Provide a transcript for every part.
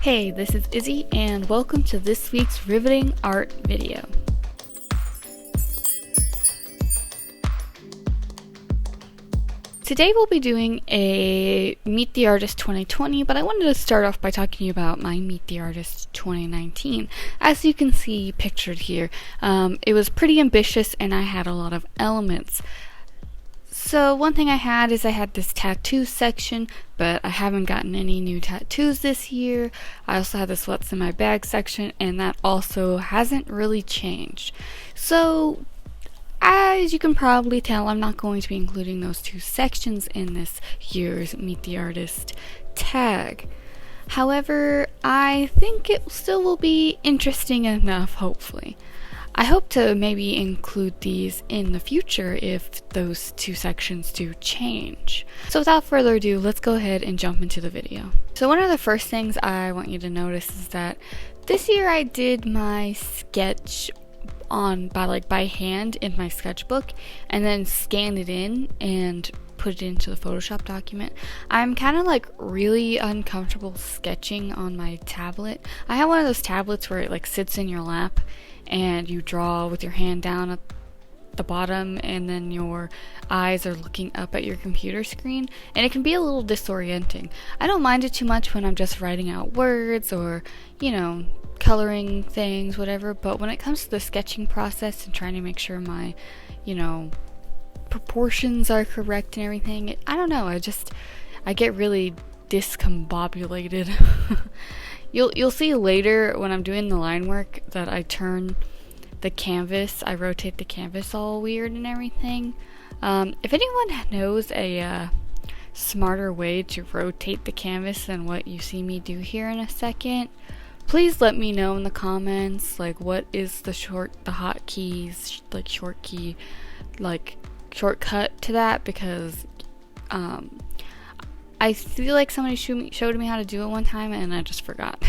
Hey, this is Izzy, and welcome to this week's riveting art video. Today we'll be doing a Meet the Artist 2020, but I wanted to start off by talking about my Meet the Artist 2019. As you can see pictured here, it was pretty ambitious and I had a lot of elements. So one thing I had this tattoo section, but I haven't gotten any new tattoos this year. I also had this what's in my bag section, and that also hasn't really changed. So as you can probably tell, I'm not going to be including those two sections in this year's Meet the Artist tag. However, I think it still will be interesting enough, hopefully. I hope to maybe include these in the future if those two sections do change. So without further ado, let's go ahead and jump into the video. So one of the first things I want you to notice is that this year I did my sketch by hand in my sketchbook and then scanned it in and put it into the Photoshop document. I'm kind of really uncomfortable sketching on my tablet. I have one of those tablets where it sits in your lap and you draw with your hand down at the bottom and then your eyes are looking up at your computer screen, and it can be a little disorienting. I don't mind it too much when I'm just writing out words or, coloring things, whatever, but when it comes to the sketching process and trying to make sure my, proportions are correct and everything, I don't know, I get really discombobulated. You'll see later when I'm doing the line work that I turn the canvas, I rotate the canvas all weird and everything. If anyone knows a smarter way to rotate the canvas than what you see me do here in a second, please let me know in the comments, what is the hotkeys, shortcut to that, because I feel like somebody showed me how to do it one time and I just forgot.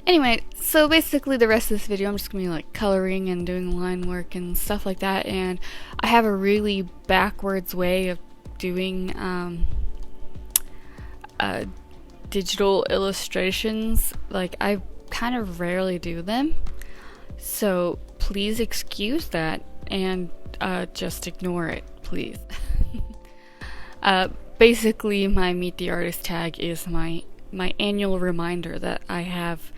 Anyway, so basically the rest of this video I'm just gonna be coloring and doing line work and stuff like that, and I have a really backwards way of doing digital illustrations. I kind of rarely do them, so please excuse that and just ignore it, please. Basically my Meet the Artist tag is my annual reminder that I have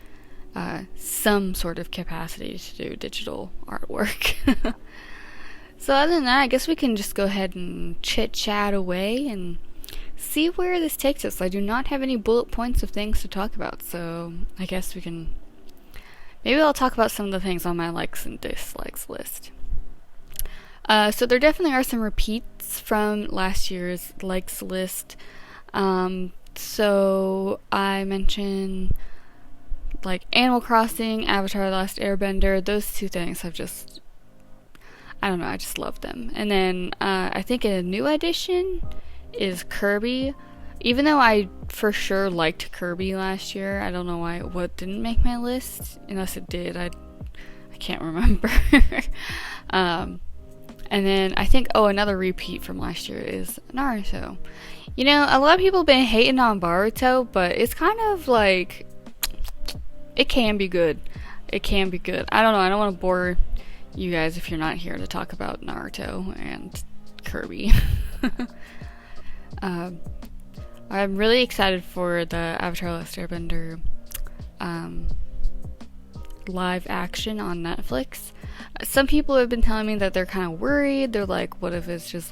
some sort of capacity to do digital artwork. So other than that, I guess we can just go ahead and chit-chat away and see where this takes us. I do not have any bullet points of things to talk about, so I guess maybe I'll talk about some of the things on my likes and dislikes list. So there definitely are some repeats from last year's likes list. So I mentioned Animal Crossing, Avatar: The Last Airbender. Those two things I just love them. And then I think a new addition is Kirby. Even though I for sure liked Kirby last year, I don't know what didn't make my list, unless it did. I can't remember. And then I think, another repeat from last year is Naruto. A lot of people have been hating on Boruto, but it's kind of it can be good. It can be good. I don't know, I don't want to bore you guys if you're not here to talk about Naruto and Kirby. I'm really excited for the Avatar: The Last Airbender live action on Netflix. Some people have been telling me that they're kind of worried. They're what if it's just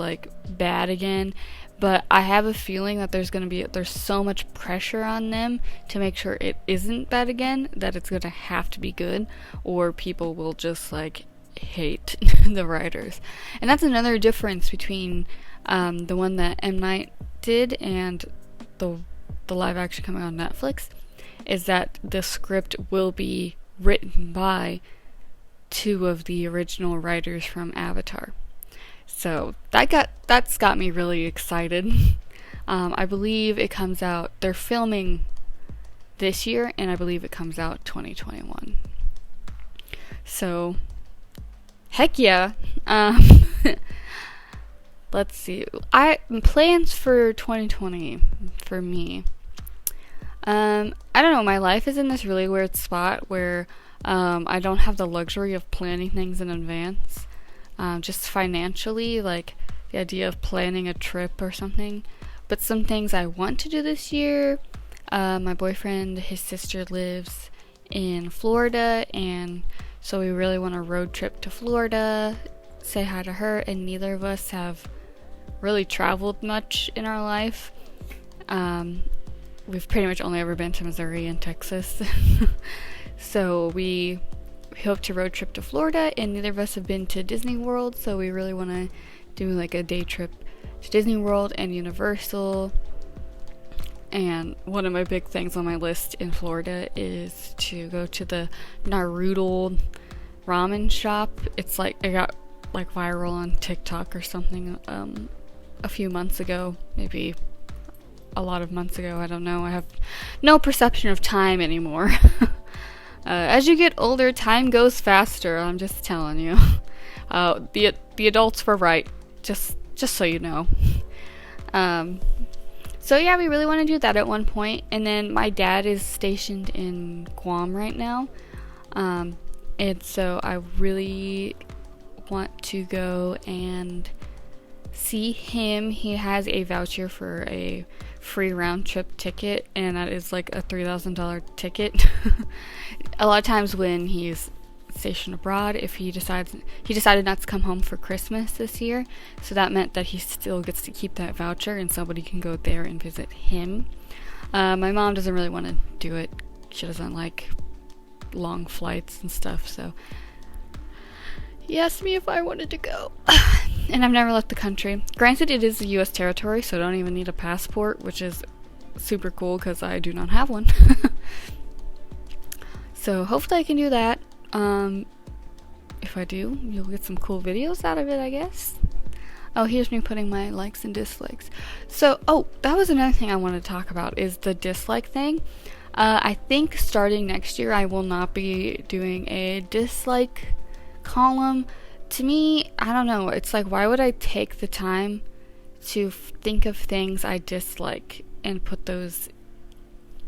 bad again? But I have a feeling that there's so much pressure on them to make sure it isn't bad again, that it's gonna have to be good, or people will just hate the writers. And that's another difference between the one that M. Night did and the live action coming on Netflix, is that the script will be written by two of the original writers from Avatar. So that's got me really excited. I believe it comes out, they're filming this year, and I believe it comes out 2021. So heck yeah. Let's see. Plans for 2020 for me. I don't know, my life is in this really weird spot where I don't have the luxury of planning things in advance. Just financially, like the idea of planning a trip or something. But some things I want to do this year. My boyfriend, his sister lives in Florida, and so we really want a road trip to Florida, say hi to her, and neither of us have really traveled much in our life. We've pretty much only ever been to Missouri and Texas. So we hope to road trip to Florida, and neither of us have been to Disney World, so we really want to do like a day trip to Disney World and Universal. And one of my big things on my list in Florida is to go to the Naruto ramen shop. It's like, it got like viral on TikTok or something a few months ago, maybe a lot of months ago, I don't know. I have no perception of time anymore. As you get older, time goes faster, I'm just telling you. The adults were right, just so you know. So yeah, we really want to do that at one point. And then my dad is stationed in Guam right now. And so I really want to go and see him. He has a voucher for a free round trip ticket, and that is like a $3,000 ticket. A lot of times when he's stationed abroad, if he decided not to come home for Christmas this year, so that meant that he still gets to keep that voucher and somebody can go there and visit him. My mom doesn't really want to do it. She doesn't like long flights and stuff, so he asked me if I wanted to go. And I've never left the country. Granted, it is a US territory, so I don't even need a passport, which is super cool because I do not have one. So hopefully I can do that. If I do, you'll get some cool videos out of it, I guess. Oh, here's me putting my likes and dislikes. So, that was another thing I wanted to talk about, is the dislike thing. I think starting next year I will not be doing a dislike column. To me, I don't know, it's like, why would I take the time to think of things I dislike and put those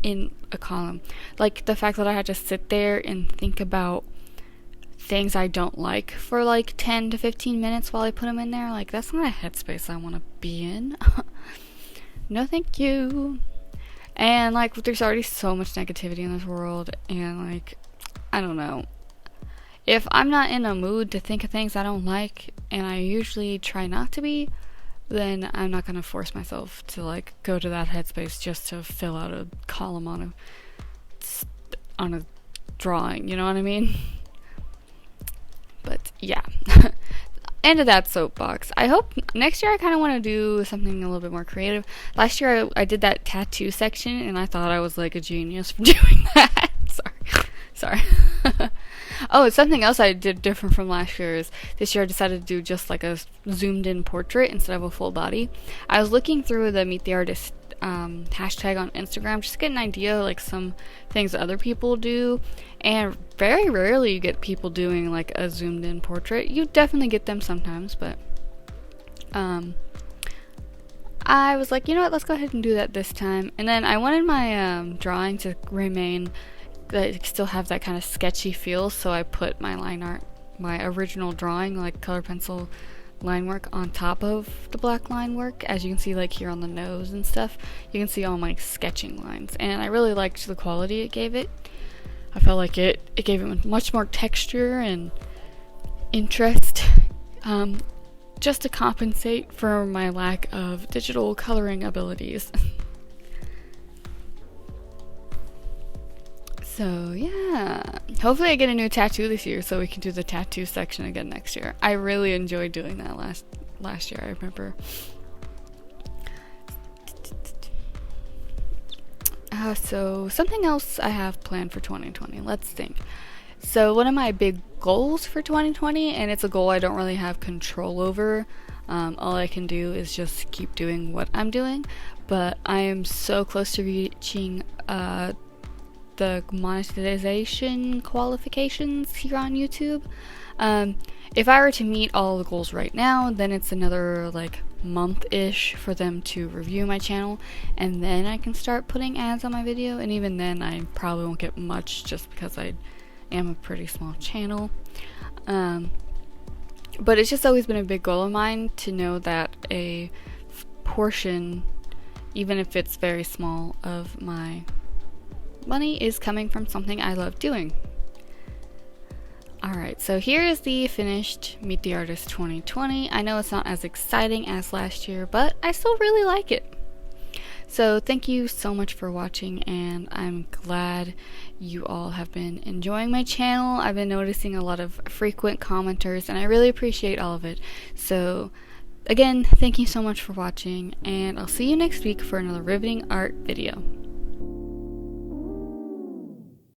in a column? Like, the fact that I had to sit there and think about things I don't like for like 10 to 15 minutes while I put them in there, like, that's not a headspace I want to be in. No thank you. And like, there's already so much negativity in this world, and like, I don't know, if I'm not in a mood to think of things I don't like, and I usually try not to be, then I'm not gonna force myself to like go to that headspace just to fill out a column on a drawing, you know what I mean? But yeah. End of that soapbox. I hope next year I kind of want to do something a little bit more creative. Last year I did that tattoo section, and I thought I was like a genius for doing that. Sorry. Oh, something else I did different from last year is this year I decided to do just like a zoomed in portrait instead of a full body. I was looking through the Meet the Artist hashtag on Instagram just to get an idea, like some things that other people do, and very rarely you get people doing like a zoomed in portrait. You definitely get them sometimes, but I was like, you know what, let's go ahead and do that this time. And then I wanted my drawing to remain, that still have that kind of sketchy feel, so I put my line art, my original drawing, like color pencil line work, on top of the black line work. As you can see, like here on the nose and stuff, you can see all my sketching lines, and I really liked the quality it gave it. I felt like it gave it much more texture and interest, just to compensate for my lack of digital coloring abilities. So yeah, hopefully I get a new tattoo this year so we can do the tattoo section again next year. I really enjoyed doing that last year, I remember. So something else I have planned for 2020. Let's think. So one of my big goals for 2020, and it's a goal I don't really have control over. All I can do is just keep doing what I'm doing. But I am so close to reaching the monetization qualifications here on YouTube. If I were to meet all the goals right now, then it's another like month-ish for them to review my channel, and then I can start putting ads on my video, and even then I probably won't get much just because I am a pretty small channel. But it's just always been a big goal of mine to know that a portion, even if it's very small, of my money is coming from something I love doing. Alright, so here is the finished Meet the Artist 2020. I know it's not as exciting as last year, but I still really like it. So thank you so much for watching, and I'm glad you all have been enjoying my channel. I've been noticing a lot of frequent commenters, and I really appreciate all of it. So again, thank you so much for watching, and I'll see you next week for another riveting art video.